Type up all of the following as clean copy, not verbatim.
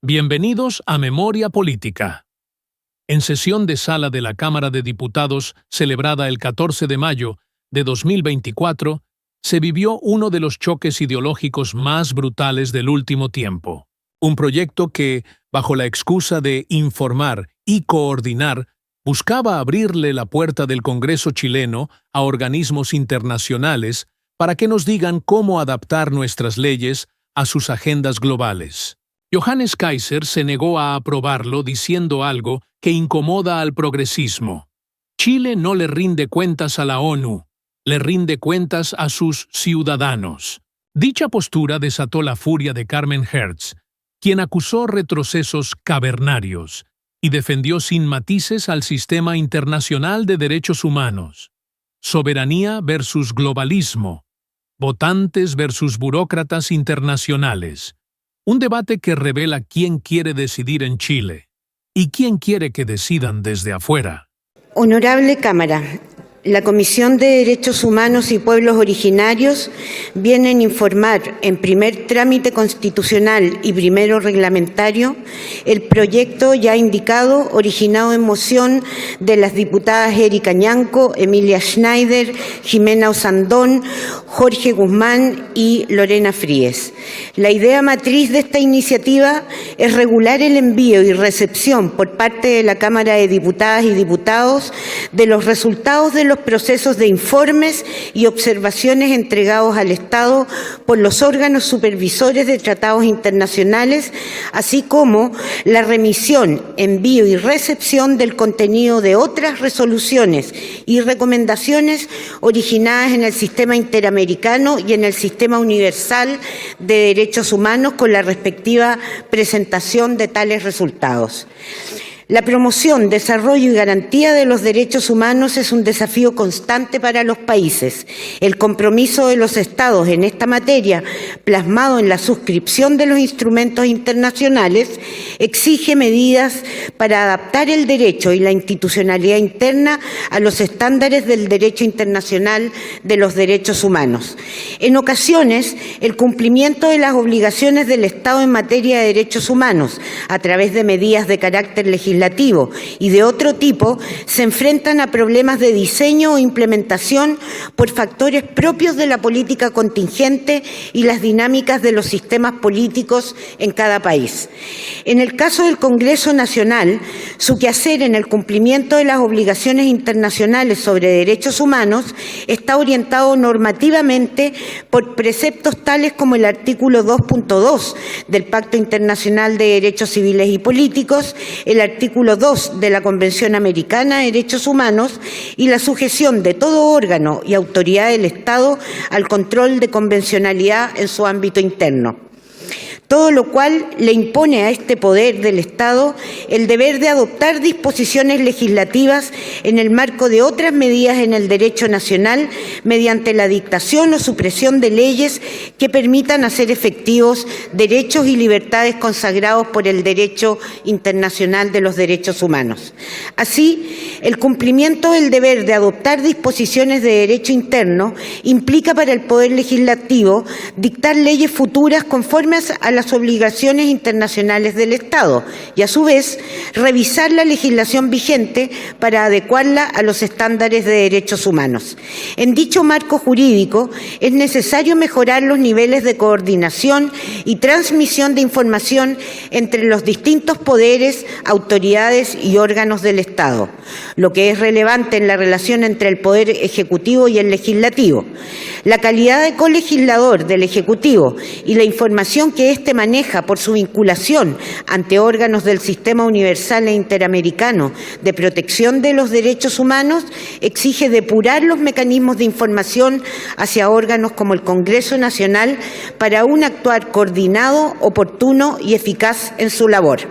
Bienvenidos a Memoria Política. En sesión de sala de la Cámara de Diputados, celebrada el 14 de mayo de 2024, se vivió uno de los choques ideológicos más brutales del último tiempo. Un proyecto que, bajo la excusa de informar y coordinar, buscaba abrirle la puerta del Congreso chileno a organismos internacionales para que nos digan cómo adaptar nuestras leyes a sus agendas globales. Johannes Kaiser se negó a aprobarlo diciendo algo que incomoda al progresismo. Chile no le rinde cuentas a la ONU, le rinde cuentas a sus ciudadanos. Dicha postura desató la furia de Carmen Hertz, quien acusó retrocesos cavernarios y defendió sin matices al sistema internacional de derechos humanos. Soberanía versus globalismo. Votantes versus burócratas internacionales. Un debate que revela quién quiere decidir en Chile y quién quiere que decidan desde afuera. Honorable Cámara, la Comisión de Derechos Humanos y Pueblos Originarios viene a informar en primer trámite constitucional y primero reglamentario el proyecto ya indicado, originado en moción de las diputadas Erika Ñanco, Emilia Schneider, Jimena Osandón, Jorge Guzmán y Lorena Fríes. La idea matriz de esta iniciativa es regular el envío y recepción por parte de la Cámara de Diputadas y Diputados de los resultados de los procesos de informes y observaciones entregados al Estado por los órganos supervisores de tratados internacionales, así como la remisión, envío y recepción del contenido de otras resoluciones y recomendaciones originadas en el sistema interamericano y en el sistema universal de derechos humanos con la respectiva presentación de tales resultados. La promoción, desarrollo y garantía de los derechos humanos es un desafío constante para los países. El compromiso de los Estados en esta materia, plasmado en la suscripción de los instrumentos internacionales, exige medidas para adaptar el derecho y la institucionalidad interna a los estándares del derecho internacional de los derechos humanos. En ocasiones, el cumplimiento de las obligaciones del Estado en materia de derechos humanos, a través de medidas de carácter legislativo y de otro tipo, se enfrentan a problemas de diseño o implementación por factores propios de la política contingente y las dinámicas de los sistemas políticos en cada país. En el caso del Congreso Nacional, su quehacer en el cumplimiento de las obligaciones internacionales sobre derechos humanos está orientado normativamente por preceptos tales como el artículo 2.2 del Pacto Internacional de Derechos Civiles y Políticos, el artículo 2 de la Convención Americana de Derechos Humanos y la sujeción de todo órgano y autoridad del Estado al control de convencionalidad en su ámbito interno. Todo lo cual le impone a este poder del Estado el deber de adoptar disposiciones legislativas en el marco de otras medidas en el derecho nacional mediante la dictación o supresión de leyes que permitan hacer efectivos derechos y libertades consagrados por el derecho internacional de los derechos humanos. Así, el cumplimiento del deber de adoptar disposiciones de derecho interno implica para el Poder Legislativo dictar leyes futuras conformes a las obligaciones internacionales del Estado y, a su vez, revisar la legislación vigente para adecuarla a los estándares de derechos humanos. En dicho marco jurídico, es necesario mejorar los niveles de coordinación y transmisión de información entre los distintos poderes, autoridades y órganos del Estado, lo que es relevante en la relación entre el Poder Ejecutivo y el Legislativo. La calidad de colegislador del Ejecutivo y la información que éste maneja por su vinculación ante órganos del Sistema Universal e Interamericano de Protección de los Derechos Humanos exige depurar los mecanismos de información hacia órganos como el Congreso Nacional para un actuar coordinado, oportuno y eficaz en su labor.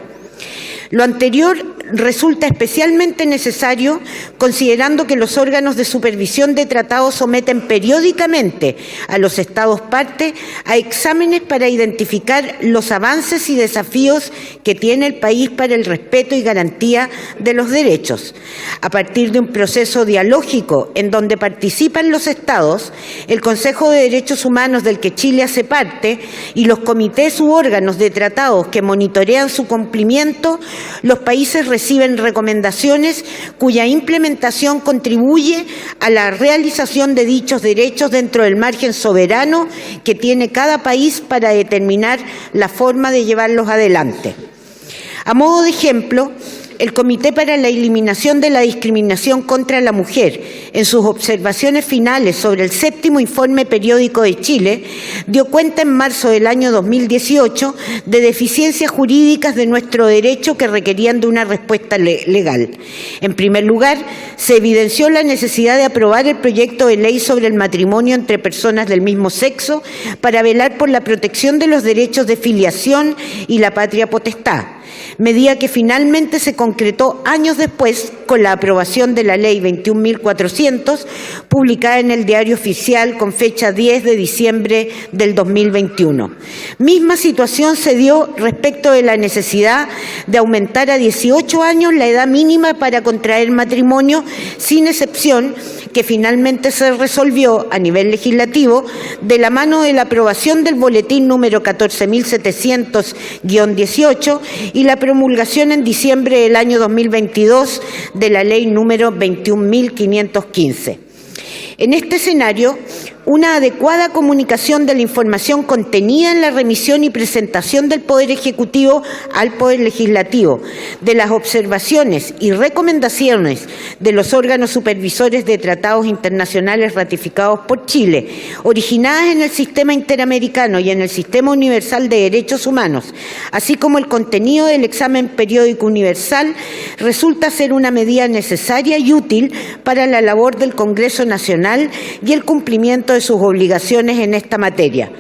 Lo anterior resulta especialmente necesario considerando que los órganos de supervisión de tratados someten periódicamente a los Estados parte a exámenes para identificar los avances y desafíos que tiene el país para el respeto y garantía de los derechos. A partir de un proceso dialógico en donde participan los Estados, el Consejo de Derechos Humanos del que Chile hace parte y los comités u órganos de tratados que monitorean su cumplimiento, los países reciben recomendaciones cuya implementación contribuye a la realización de dichos derechos dentro del margen soberano que tiene cada país para determinar la forma de llevarlos adelante. A modo de ejemplo, el Comité para la Eliminación de la Discriminación contra la Mujer, en sus observaciones finales sobre el 7º Informe Periódico de Chile, dio cuenta en marzo del año 2018 de deficiencias jurídicas de nuestro derecho que requerían de una respuesta legal. En primer lugar, se evidenció la necesidad de aprobar el proyecto de ley sobre el matrimonio entre personas del mismo sexo para velar por la protección de los derechos de filiación y la patria potestad, medida que finalmente se concretó años después con la aprobación de la Ley 21.400, publicada en el Diario Oficial con fecha 10 de diciembre del 2021. Misma situación se dio respecto de la necesidad de aumentar a 18 años la edad mínima para contraer matrimonio, sin excepción, que finalmente se resolvió a nivel legislativo de la mano de la aprobación del boletín número 14.700-18 y la promulgación en diciembre del año 2022 de la ley número 21.515. En este escenario, una adecuada comunicación de la información contenida en la remisión y presentación del Poder Ejecutivo al Poder Legislativo, de las observaciones y recomendaciones de los órganos supervisores de tratados internacionales ratificados por Chile, originadas en el sistema interamericano y en el Sistema Universal de Derechos Humanos, así como el contenido del examen periódico universal, resulta ser una medida necesaria y útil para la labor del Congreso Nacional y el cumplimiento de sus obligaciones en esta materia,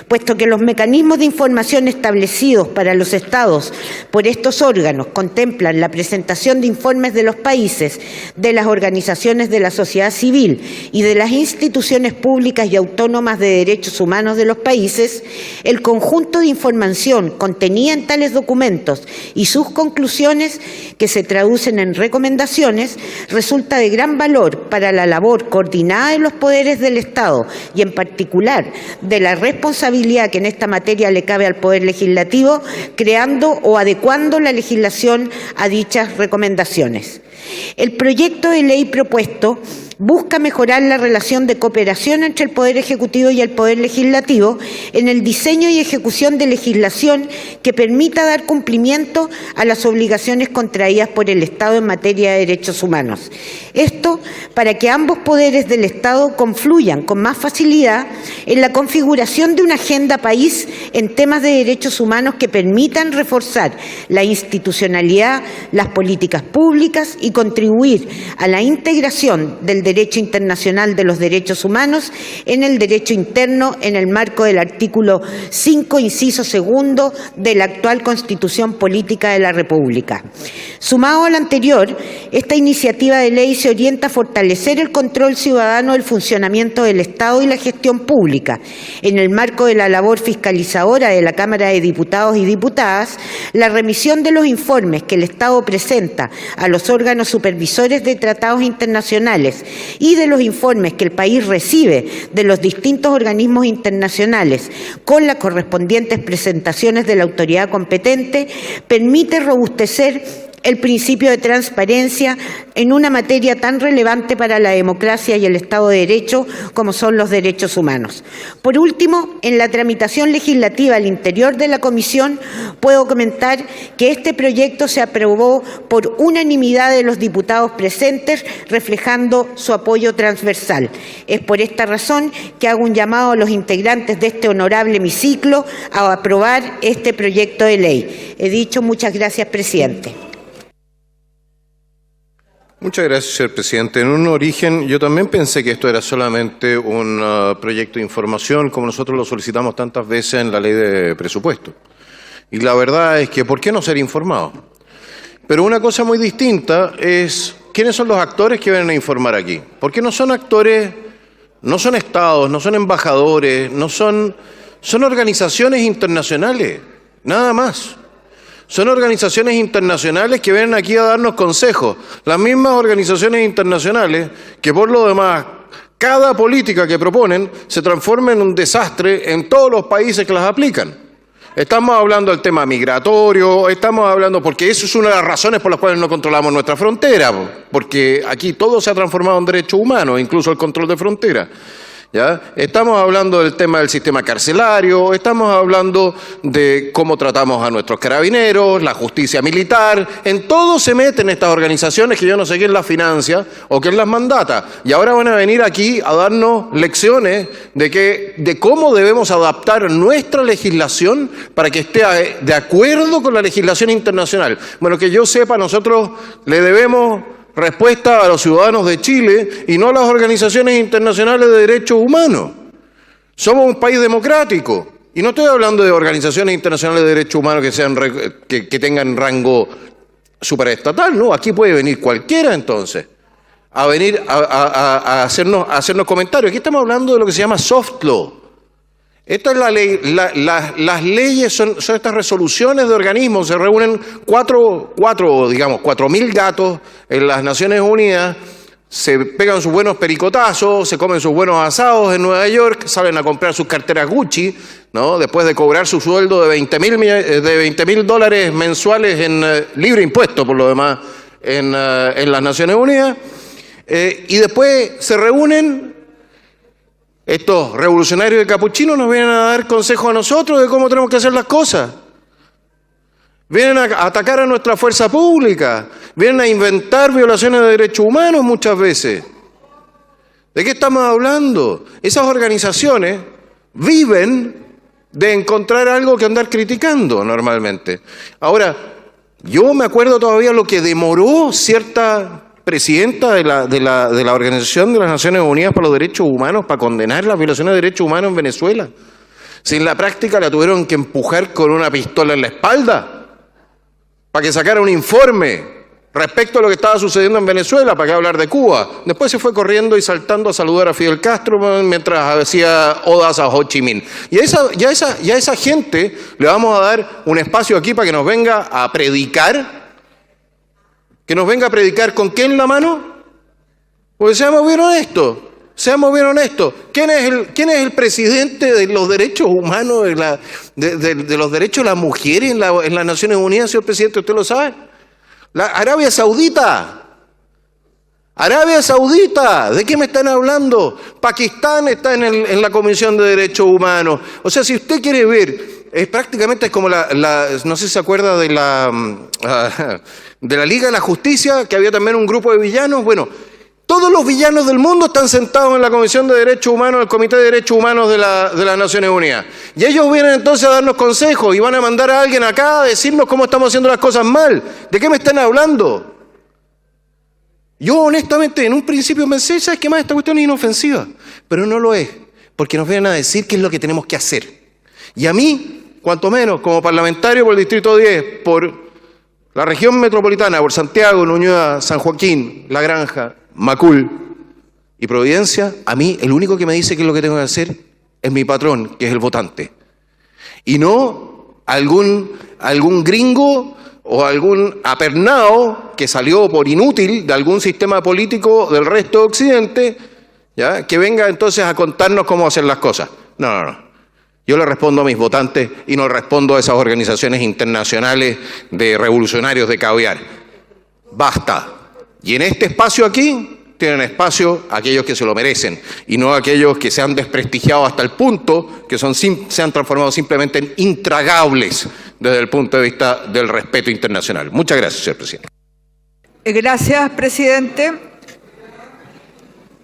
puesto que los mecanismos de información establecidos para los Estados por estos órganos contemplan la presentación de informes de los países, de las organizaciones de la sociedad civil y de las instituciones públicas y autónomas de derechos humanos de los países. El conjunto de información contenida en tales documentos y sus conclusiones, que se traducen en recomendaciones, resulta de gran valor para la labor coordinada de los poderes del Estado y en particular de la responsabilidad que en esta materia le cabe al Poder Legislativo, creando o adecuando la legislación a dichas recomendaciones. El proyecto de ley propuesto busca mejorar la relación de cooperación entre el Poder Ejecutivo y el Poder Legislativo en el diseño y ejecución de legislación que permita dar cumplimiento a las obligaciones contraídas por el Estado en materia de derechos humanos. Esto para que ambos poderes del Estado confluyan con más facilidad en la configuración de una agenda país en temas de derechos humanos que permitan reforzar la institucionalidad, las políticas públicas y contribuir a la integración del derecho internacional de los derechos humanos en el derecho interno en el marco del artículo 5, inciso segundo de la actual Constitución Política de la República. Sumado a lo anterior, esta iniciativa de ley se orienta a fortalecer el control ciudadano del funcionamiento del Estado y la gestión pública. En el marco de la labor fiscalizadora de la Cámara de Diputados y Diputadas, la remisión de los informes que el Estado presenta a los órganos supervisores de tratados internacionales y de los informes que el país recibe de los distintos organismos internacionales con las correspondientes presentaciones de la autoridad competente, permite robustecer el principio de transparencia en una materia tan relevante para la democracia y el Estado de Derecho como son los derechos humanos. Por último, en la tramitación legislativa al interior de la Comisión, puedo comentar que este proyecto se aprobó por unanimidad de los diputados presentes, reflejando su apoyo transversal. Es por esta razón que hago un llamado a los integrantes de este honorable hemiciclo a aprobar este proyecto de ley. He dicho. Muchas gracias, presidente. Muchas gracias, señor presidente. En un origen yo también pensé que esto era solamente un proyecto de información, como nosotros lo solicitamos tantas veces en la ley de presupuesto. Y la verdad es que, ¿por qué no ser informado? Pero una cosa muy distinta es quiénes son los actores que vienen a informar aquí. Porque no son actores, no son estados, no son embajadores, son organizaciones internacionales, nada más. Son organizaciones internacionales que vienen aquí a darnos consejos. Las mismas organizaciones internacionales que por lo demás, cada política que proponen se transforma en un desastre en todos los países que las aplican. Estamos hablando del tema migratorio, estamos hablando, porque eso es una de las razones por las cuales no controlamos nuestra frontera, porque aquí todo se ha transformado en derechos humanos, incluso el control de frontera. ¿Ya? Estamos hablando del tema del sistema carcelario, estamos hablando de cómo tratamos a nuestros carabineros, la justicia militar, en todo se meten estas organizaciones que yo no sé quién las financia o quién las mandata. Y ahora van a venir aquí a darnos lecciones de cómo debemos adaptar nuestra legislación para que esté de acuerdo con la legislación internacional. Bueno, que yo sepa, nosotros le debemos respuesta a los ciudadanos de Chile y no a las organizaciones internacionales de derechos humanos. Somos un país democrático y no estoy hablando de organizaciones internacionales de derechos humanos que tengan rango superestatal, no, aquí puede venir cualquiera entonces a venir a hacernos comentarios. Aquí estamos hablando de lo que se llama soft law. Esta es la ley, las leyes son estas resoluciones de organismos, se reúnen 4.000 gatos en las Naciones Unidas, se pegan sus buenos pericotazos, se comen sus buenos asados en Nueva York, salen a comprar sus carteras Gucci, ¿no? Después de cobrar su sueldo de $20,000 mensuales en libre impuesto, por lo demás, en las Naciones Unidas, y después se reúnen. Estos revolucionarios de capuchino nos vienen a dar consejos a nosotros de cómo tenemos que hacer las cosas. Vienen a atacar a nuestra fuerza pública, vienen a inventar violaciones de derechos humanos muchas veces. ¿De qué estamos hablando? Esas organizaciones viven de encontrar algo que andar criticando normalmente. Ahora, yo me acuerdo todavía lo que demoró cierta presidenta de la Organización de las Naciones Unidas para los Derechos Humanos para condenar las violaciones de derechos humanos en Venezuela. Si en la práctica la tuvieron que empujar con una pistola en la espalda para que sacara un informe respecto a lo que estaba sucediendo en Venezuela, para que hablar de Cuba. Después se fue corriendo y saltando a saludar a Fidel Castro mientras hacía odas a Ho Chi Minh. Y a esa gente le vamos a dar un espacio aquí para que nos venga a predicar. ¿Que nos venga a predicar con qué en la mano? Porque seamos bien honestos. ¿Quién es el presidente de los derechos humanos, de los derechos de las mujeres en las Naciones Unidas, señor presidente? ¿Usted lo sabe? Arabia Saudita. ¿De qué me están hablando? Pakistán está en la Comisión de Derechos Humanos. O sea, si usted quiere ver, prácticamente es como no sé si se acuerda de la Liga de la Justicia, que había también un grupo de villanos. Bueno, todos los villanos del mundo están sentados en la Comisión de Derechos Humanos, el Comité de Derechos Humanos de las Naciones Unidas. Y ellos vienen entonces a darnos consejos y van a mandar a alguien acá a decirnos cómo estamos haciendo las cosas mal. ¿De qué me están hablando? Yo honestamente en un principio pensé, ¿sabes qué más? Esta cuestión es inofensiva. Pero no lo es, porque nos vienen a decir qué es lo que tenemos que hacer. Y a mí, cuanto menos, como parlamentario por el Distrito 10, por la región metropolitana, por Santiago, Ñuñoa, San Joaquín, La Granja, Macul y Providencia, a mí el único que me dice qué es lo que tengo que hacer es mi patrón, que es el votante. Y no algún gringo o algún apernao que salió por inútil de algún sistema político del resto de Occidente, ¿ya? Que venga entonces a contarnos cómo hacer las cosas. No. Yo le respondo a mis votantes y no respondo a esas organizaciones internacionales de revolucionarios de caviar. Basta. Y en este espacio aquí tienen espacio aquellos que se lo merecen y no aquellos que se han desprestigiado hasta el punto que se han transformado simplemente en intragables desde el punto de vista del respeto internacional. Muchas gracias, señor presidente. Gracias, presidente.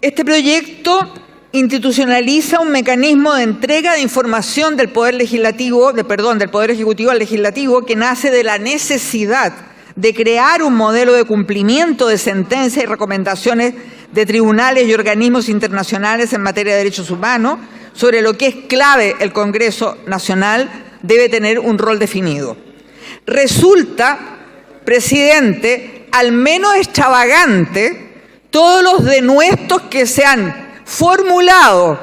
Este proyecto institucionaliza un mecanismo de entrega de información del Poder Ejecutivo al Legislativo que nace de la necesidad de crear un modelo de cumplimiento de sentencias y recomendaciones de tribunales y organismos internacionales en materia de derechos humanos, sobre lo que es clave el Congreso Nacional debe tener un rol definido. Resulta presidente, al menos extravagante, todos los denuestos que se han formulado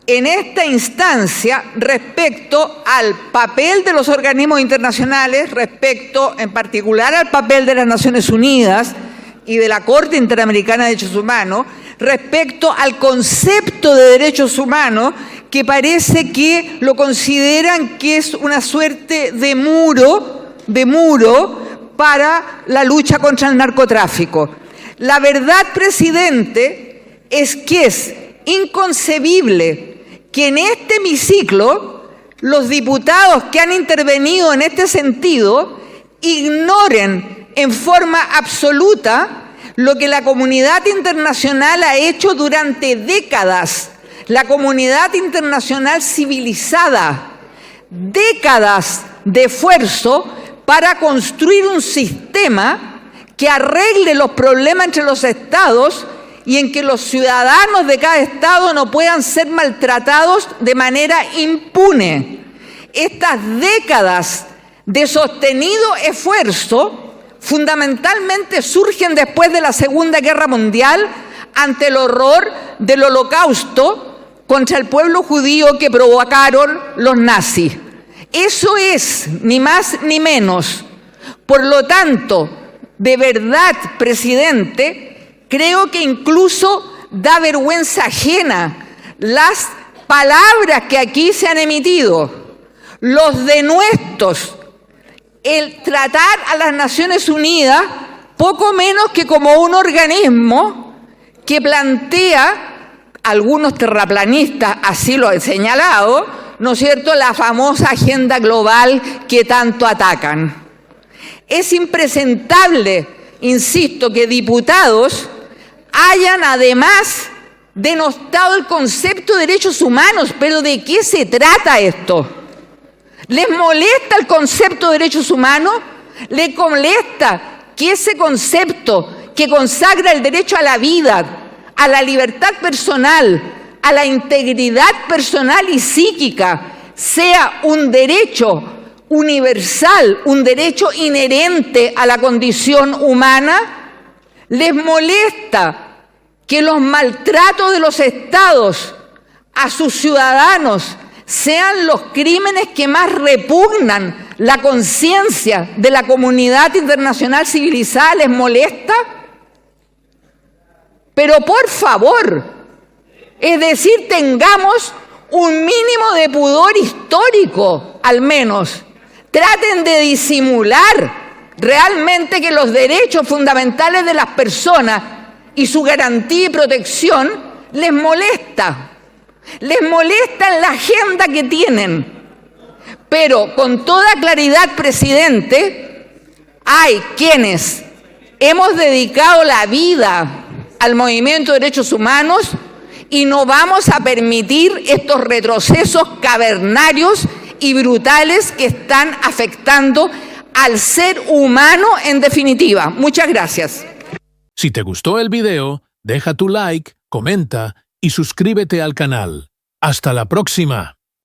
en esta instancia respecto al papel de los organismos internacionales, respecto en particular al papel de las Naciones Unidas y de la Corte Interamericana de Derechos Humanos, respecto al concepto de derechos humanos, que parece que lo consideran que es una suerte de muro para la lucha contra el narcotráfico. La verdad, presidente, es que es inconcebible que en este hemiciclo los diputados que han intervenido en este sentido ignoren en forma absoluta lo que la comunidad internacional ha hecho durante décadas, la comunidad internacional civilizada, décadas de esfuerzo para construir un sistema que arregle los problemas entre los estados y en que los ciudadanos de cada estado no puedan ser maltratados de manera impune. Estas décadas de sostenido esfuerzo fundamentalmente surgen después de la Segunda Guerra Mundial ante el horror del Holocausto contra el pueblo judío que provocaron los nazis. Eso es, ni más ni menos. Por lo tanto, de verdad, presidente, creo que incluso da vergüenza ajena las palabras que aquí se han emitido, los denuestos, el tratar a las Naciones Unidas poco menos que como un organismo que plantea, algunos terraplanistas así lo han señalado, ¿no es cierto?, la famosa agenda global que tanto atacan. Es impresentable, insisto, que diputados hayan además denostado el concepto de derechos humanos. ¿Pero de qué se trata esto? ¿Les molesta el concepto de derechos humanos? ¿Les molesta que ese concepto que consagra el derecho a la vida, a la libertad personal, a la integridad personal y psíquica, sea un derecho universal, un derecho inherente a la condición humana? ¿Les molesta que los maltratos de los estados a sus ciudadanos sean los crímenes que más repugnan la conciencia de la comunidad internacional civilizada? ¿Les molesta? Pero por favor, es decir, tengamos un mínimo de pudor histórico, al menos. Traten de disimular realmente que los derechos fundamentales de las personas y su garantía y protección les molesta. Les molesta en la agenda que tienen. Pero con toda claridad, presidente, hay quienes hemos dedicado la vida al movimiento de derechos humanos y no vamos a permitir estos retrocesos cavernarios y brutales que están afectando al ser humano en definitiva. Muchas gracias. Si te gustó el video, deja tu like, comenta y suscríbete al canal. ¡Hasta la próxima!